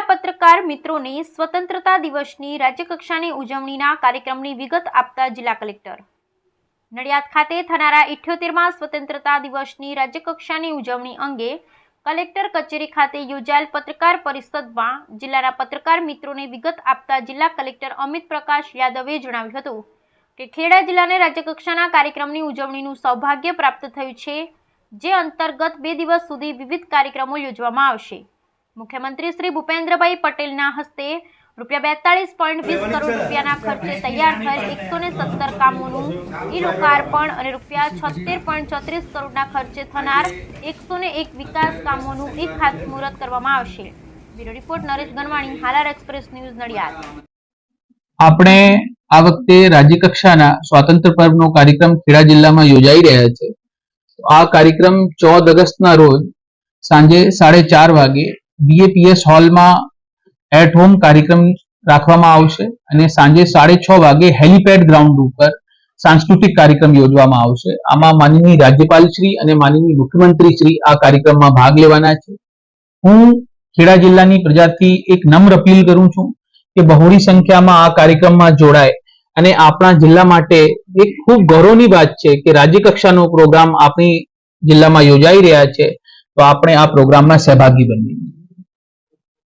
જિલ્લા પત્રકાર મિત્રોને સ્વતંત્રતા દિવસની રાજ્યકક્ષાની ઉજવણીના કાર્યક્રમની વિગત આપતા જિલ્લા કલેક્ટર નડિયાદ ખાતે થનારા 78મા સ્વતંત્રતા દિવસની રાજ્યકક્ષાની ઉજવણી અંગે કલેક્ટર કચેરી ખાતે યોજાયેલ પત્રકાર પરિષદમાં જિલ્લાના પત્રકાર મિત્રોને વિગત આપતા જિલ્લા કલેક્ટર અમિત પ્રકાશ યાદવે જણાવ્યું હતું કે ખેડા જિલ્લાને રાજ્યકક્ષાના કાર્યક્રમની ઉજવણીનું સૌભાગ્ય પ્રાપ્ત થયું છે, જે અંતર્ગત 2 દિવસ સુધી વિવિધ કાર્યક્રમો યોજવામાં આવશે। મુખ્યમંત્રી શ્રી ભૂપેન્દ્રભાઈ પટેલના હસ્તે ₹42.20 કરોડ રૂપિયાના ખર્ચે તૈયાર થયેલ 117 કામોનું ઈ-લોકાર્પણ અને ₹76.34 કરોડના ખર્ચે થનાર 101 વિકાસ કામોનું ખાતમુહૂર્ત કરવામાં આવશે। Bureau report Naresh Ganwani, Halar express news, Nadiad. આપણે આ વખતે રાજ્યકક્ષાના સ્વાતંત્ર્ય પર્વનો કાર્યક્રમ ખેડા જિલ્લામાં યોજાઈ રહ્યા છે। આ કાર્યક્રમ 14 ઓગસ્ટના રોજ સાંજે 4:30 વાગે બીએપીએસ હોલમાં એટ હોમ કાર્યક્રમ રાખવામાં આવશે અને સાંજે 6:30 વાગે હેલીપેડ ગ્રાઉન્ડ ઉપર સાંસ્કૃતિક કાર્યક્રમ યોજવામાં આવશે। આમાં માનનીય રાજ્યપાલ શ્રી અને માનનીય મુખ્યમંત્રી શ્રી આ કાર્યક્રમમાં ભાગ લેવાના છે। હું ખેડા જિલ્લાની પ્રજાથી એક નમ્ર અપીલ કરું છું કે બહોળી સંખ્યામાં આ કાર્યક્રમમાં જોડાય અને આપણા જિલ્લા માટે એક ખૂબ ગૌરવની વાત છે કે રાજ્યકક્ષાનો પ્રોગ્રામ આપણી જિલ્લામાં યોજાઈ રહ્યા છે, તો આપણે આ પ્રોગ્રામમાં સહભાગી બનીએ।